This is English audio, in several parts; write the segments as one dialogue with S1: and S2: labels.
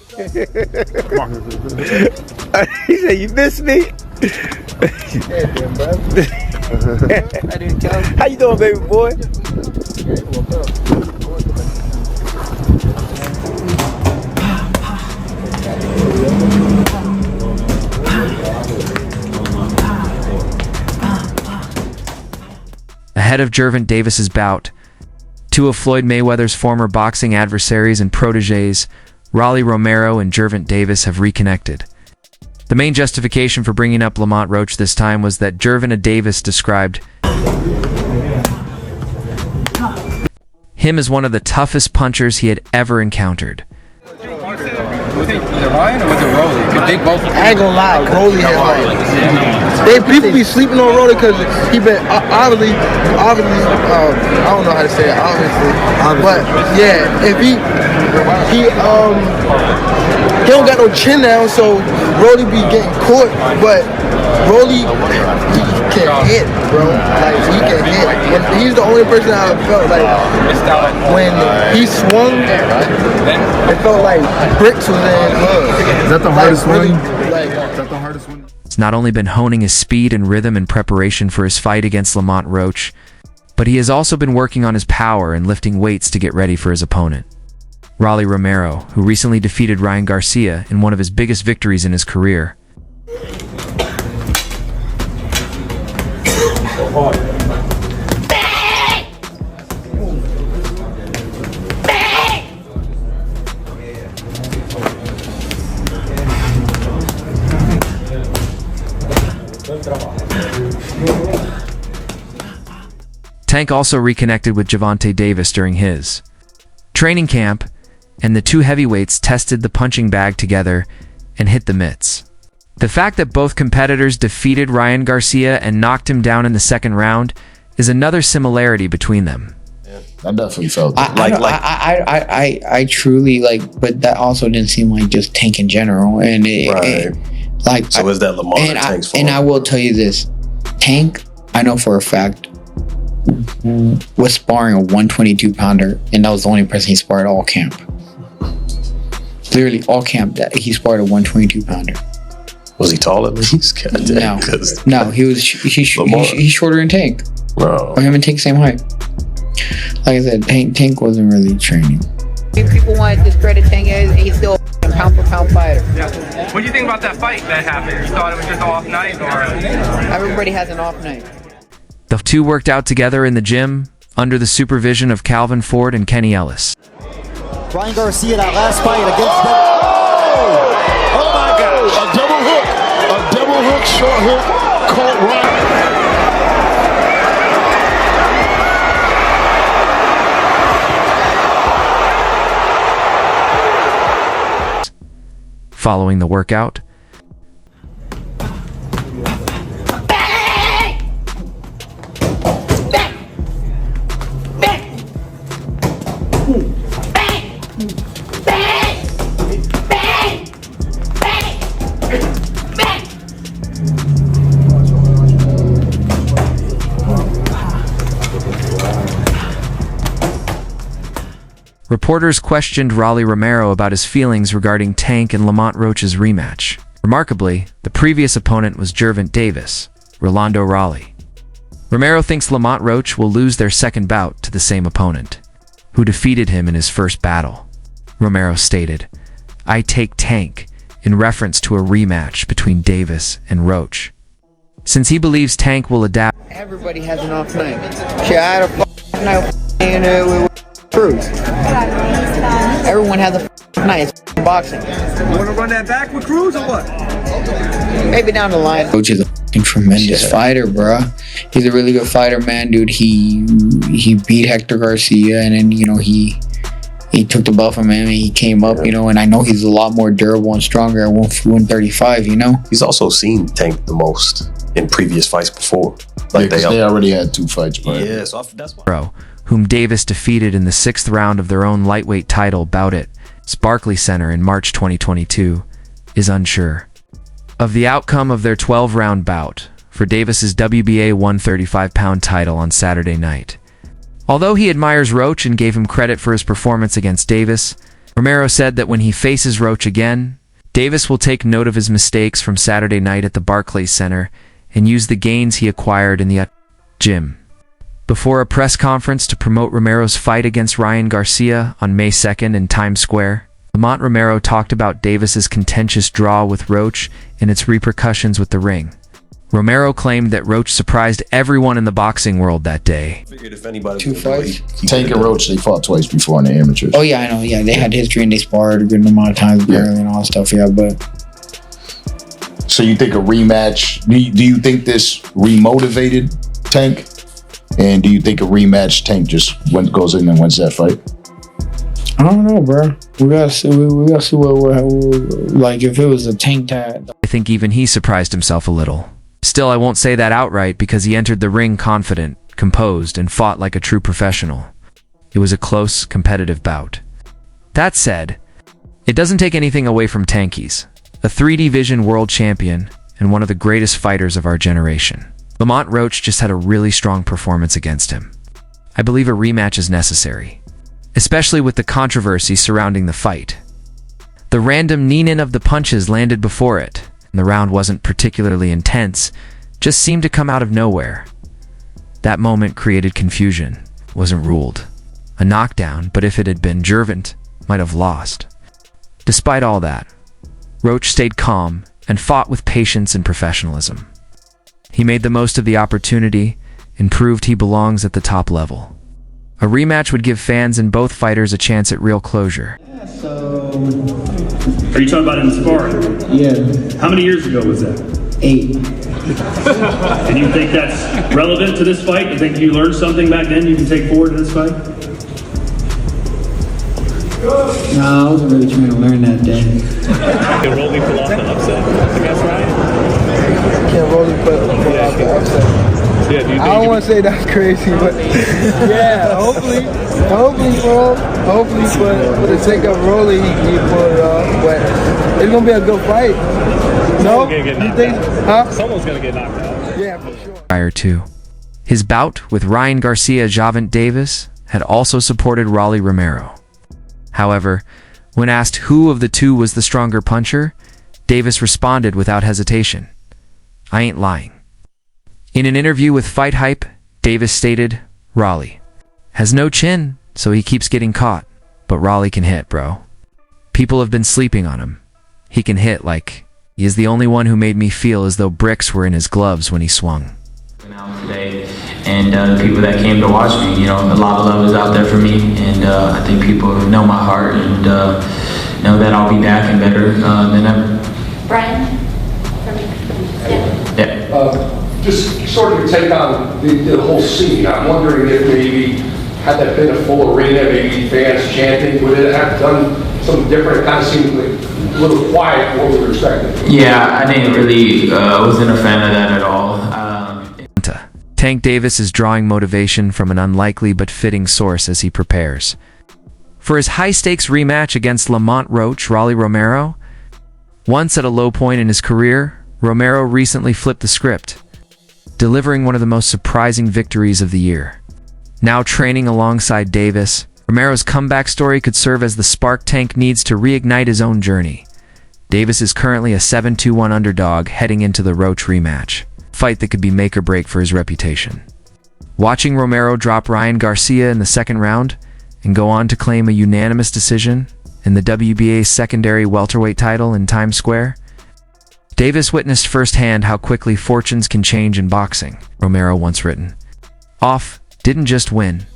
S1: Come on. He said, "You miss me." How you doing, baby boy?
S2: Ahead of Gervonta Davis's bout, two of Floyd Mayweather's former boxing adversaries and proteges, Rolly Romero and Gervonta Davis, have reconnected. The main justification for bringing up Lamont Roach this time was that Gervonta Davis described him as one of the toughest punchers he had ever encountered.
S3: Was it Ryan or was it Rolly? They both.
S4: I ain't gonna lie, Rolly hit hard. People be sleeping on Rolly because he been obviously, I don't know how to say it, obviously. But yeah, if he don't got no chin now, so Rolly be getting caught. But Rolly, he can hit, bro. Like he can hit. And he's the only person I felt like when he swung, it felt like bricks was in his gloves.
S5: Is that the hardest one?
S4: Really,
S5: Is that the hardest one?
S2: He's not only been honing his speed and rhythm in preparation for his fight against Lamont Roach, but he has also been working on his power and lifting weights to get ready for his opponent. Rolly Romero, who recently defeated Ryan Garcia in one of his biggest victories in his career. Tank also reconnected with Gervonta Davis during his training camp, and the two heavyweights tested the punching bag together and hit the mitts. The fact that both competitors defeated Ryan Garcia and knocked him down in the second round is another similarity between them.
S5: I definitely felt that.
S6: I truly like, but that also didn't seem like just Tank in general, and
S7: so was that Lamont and Tank's fault?
S6: And I will tell you this, Tank, I know for a fact, was sparring a 122 pounder, and that was the only person he sparred all camp. Literally all camp that he sparred a 122 pounder.
S7: Was he tall at least?
S6: No, he's shorter than Tank.
S7: Bro.
S6: Or him and Tank same height. Like I said, Tank wasn't really training.
S8: People want to discredit Tank as he's still a pound for pound fighter.
S3: Yeah. What do you think about that fight that happened? You thought it was just an off night, or?
S8: Everybody has an off night.
S2: The two worked out together in the gym under the supervision of Calvin Ford and Kenny Ellis.
S9: Ryan Garcia, that last fight against them.
S5: Oh my God! A double hook, short hook, caught Ryan.
S2: Following the workout, reporters questioned Rolly Romero about his feelings regarding Tank and Lamont Roach's rematch. Remarkably, the previous opponent was Gervonta Davis, Rolando Rolly. Romero thinks Lamont Roach will lose their second bout to the same opponent, who defeated him in his first battle. Romero stated, "I take Tank," in reference to a rematch between Davis and Roach. Since he believes Tank will adapt.
S8: Everybody has an off night. Shit, I had a night with Cruz. Everyone has a night. It's boxing.
S3: You want to run that back with Cruz or what?
S8: Maybe down the line.
S6: Roach is a tremendous fighter, bro. He's a really good fighter, man, dude. He beat Hector Garcia, and then he took the belt from him, and he came up, and I know he's a lot more durable and stronger at 135,
S7: He's also seen Tank the most in previous fights before.
S5: Like they already had two fights, man.
S7: Yeah, so that's why.
S2: Whom Davis defeated in the 6th round of their own lightweight title bout at Barclays Center in March 2022, is unsure of the outcome of their 12-round bout for Davis's WBA 135-pound title on Saturday night. Although he admires Roach and gave him credit for his performance against Davis, Romero said that when he faces Roach again, Davis will take note of his mistakes from Saturday night at the Barclays Center and use the gains he acquired in the gym. Before a press conference to promote Romero's fight against Ryan Garcia on May 2nd in Times Square, Lamont Romero talked about Davis's contentious draw with Roach and its repercussions with the ring. Romero claimed that Roach surprised everyone in the boxing world that day.
S6: Two fights.
S5: Tank and Roach, they fought twice before in the amateurs.
S6: Oh yeah, I know. Yeah, they had history and they sparred a good amount of times apparently and all that stuff. Yeah, but
S5: So you think a rematch? Do you think this remotivated Tank? And do you think a rematch Tank just goes in and wins that fight?
S6: I don't know, bro. We gotta see. We gotta see what like if it was a Tank tag.
S2: I think even he surprised himself a little. Still, I won't say that outright because he entered the ring confident, composed, and fought like a true professional. It was a close, competitive bout. That said, it doesn't take anything away from Tankies, a 3D Vision world champion and one of the greatest fighters of our generation. Lamont Roach just had a really strong performance against him. I believe a rematch is necessary, especially with the controversy surrounding the fight. The random knee-in of the punches landed before it, and the round wasn't particularly intense, just seemed to come out of nowhere. That moment created confusion, wasn't ruled a knockdown, but if it had been, Gervonta might have lost. Despite all that, Roach stayed calm and fought with patience and professionalism. He made the most of the opportunity and proved he belongs at the top level. A rematch would give fans and both fighters a chance at real closure.
S10: Are you talking about in sparring?
S6: Yeah,
S10: How many years ago was that?
S6: 8.
S10: And you think that's relevant to this fight? You think you learned something back then you can take forward to this fight?
S6: No, I wasn't really trying to learn that day.
S10: Can Rolly pull off the upset against Ryan?
S4: Can't really pull off the upset.
S10: Yeah, do you think
S4: I don't want to say that's crazy, but yeah, hopefully, bro. Hopefully, for the sake of Rolly, he pull it off. But it's gonna be a good fight. No, you think? Huh?
S10: Someone's gonna get knocked out.
S4: Yeah, for sure.
S2: Prior to his bout with Ryan Gervonta Davis had also supported Rolly Romero. However, when asked who of the two was the stronger puncher, Davis responded without hesitation, "I ain't lying." In an interview with Fight Hype, Davis stated, "Rolly has no chin, so he keeps getting caught, but Rolly can hit, bro. People have been sleeping on him. He can hit like he is the only one who made me feel as though bricks were in his gloves when he swung."
S11: Today, and the people that came to watch me, a lot of love is out there for me, and I think people know my heart and know that I'll be back and better than ever.
S12: Brian?
S11: Yeah.
S13: Just sort of your take on the whole scene. I'm wondering if maybe, had that been a full arena, maybe fans chanting, would it have done something different? It kind of seemed like a little quiet for what we were expecting.
S11: Yeah, I didn't really, wasn't a fan of that at all.
S2: Tank Davis is drawing motivation from an unlikely but fitting source as he prepares for his high-stakes rematch against Lamont Rolly Romero. Once at a low point in his career, Romero recently flipped the script, delivering one of the most surprising victories of the year. Now training alongside Davis, Romero's comeback story could serve as the spark Tank needs to reignite his own journey. Davis is currently a 7-2-1 underdog heading into the Roach rematch, fight that could be make or break for his reputation. Watching Romero drop Ryan Garcia in the second round and go on to claim a unanimous decision in the WBA's secondary welterweight title in Times Square, Davis witnessed firsthand how quickly fortunes can change in boxing. Romero once written, "Off didn't just win.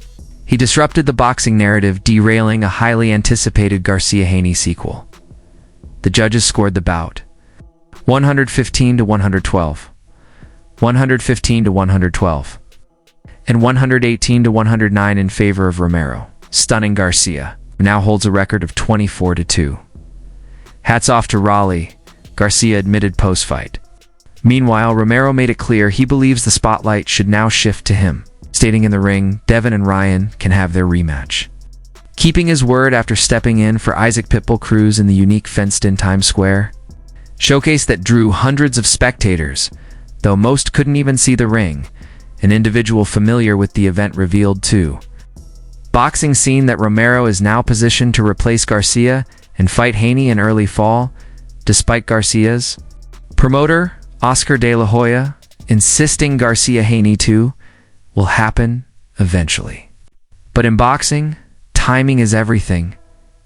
S2: He disrupted the boxing narrative, derailing a highly anticipated Garcia-Haney sequel." The judges scored the bout 115-112. 115-112, and 118-109 in favor of Romero, stunning Garcia, who now holds a record of 24-2. Hats off to Rolly, Garcia admitted post-fight. Meanwhile, Romero made it clear he believes the spotlight should now shift to him, stating in the ring, Devin and Ryan can have their rematch. Keeping his word after stepping in for Isaac Pitbull Cruz in the unique fenced-in Times Square showcase that drew hundreds of spectators, though most couldn't even see the ring. An individual familiar with the event revealed too, Boxing scene that Romero is now positioned to replace Garcia and fight Haney in early fall, despite Garcia's promoter, Oscar De La Hoya, insisting Garcia-Haney 2 will happen eventually. But in boxing, timing is everything,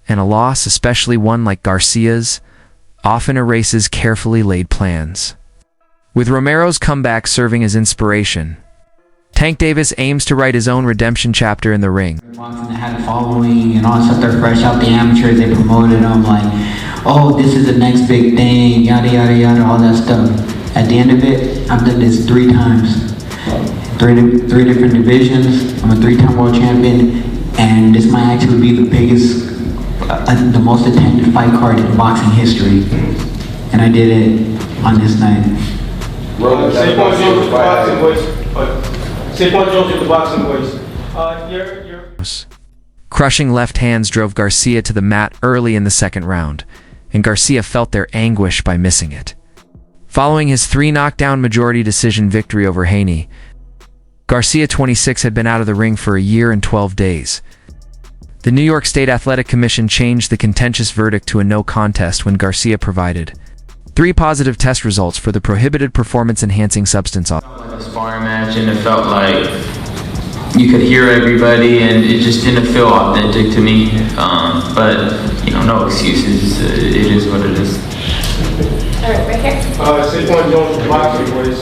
S2: and a loss, especially one like Garcia's, often erases carefully laid plans. With Romero's comeback serving as inspiration, Tank Davis aims to write his own redemption chapter in the ring.
S11: Boxing had a following and all stuff. They're fresh out the amateurs. They promoted them like, oh, this is the next big thing, yada yada yada, all that stuff. At the end of it, I've done this 3 times, three different divisions. I'm a 3-time world champion, and this might actually be the biggest, the most attended fight card in boxing history. And I did it on this night.
S12: Saquon Jones with the boxing voice. Saquon Jones with the boxing voice.
S2: Crushing left hands drove Garcia to the mat early in the second round, and Garcia felt their anguish by missing it. Following his 3 knockdown majority decision victory over Haney, Garcia, 26, had been out of the ring for a year and 12 days. The New York State Athletic Commission changed the contentious verdict to a no contest when Garcia provided 3 positive test results for the prohibited performance-enhancing substance.
S11: Like a sparring match, and it felt like you could hear everybody, and it just didn't feel authentic to me. But you know, no excuses. It is what it is.
S12: All right, right here. Saquon Jones with the boxing voice.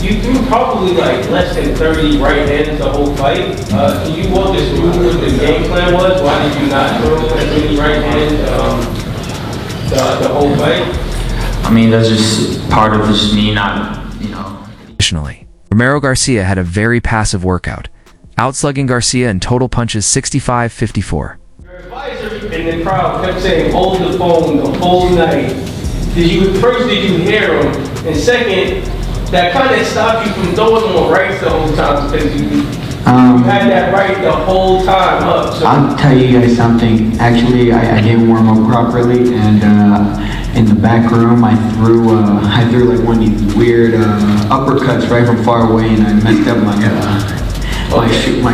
S12: You threw probably like less than 30 right hands the whole fight. Can you walk us through what the game plan was? Why did you not throw as many right hands the whole fight?
S11: I mean, that's just part of just me not, you know.
S2: Additionally, Romero Garcia had a very passive workout, outslugging Garcia in total punches 65-54.
S12: Your advisor in the crowd kept saying, hold the phone the whole night. Did you hear him? And second, that kind of stopped you from throwing more rights the whole time because you had that right the whole time up. So.
S11: I'll tell you guys something. Actually, I didn't warm up properly, and in the back room, I threw like one of these weird uppercuts right from far away, and I messed up my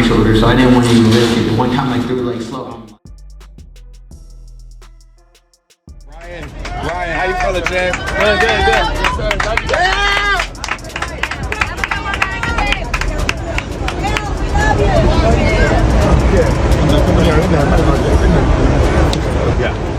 S11: shoulder, so I didn't want to even risk it. The one time I threw like slow.
S1: Ryan, how you feeling, Jam? Good. Yeah.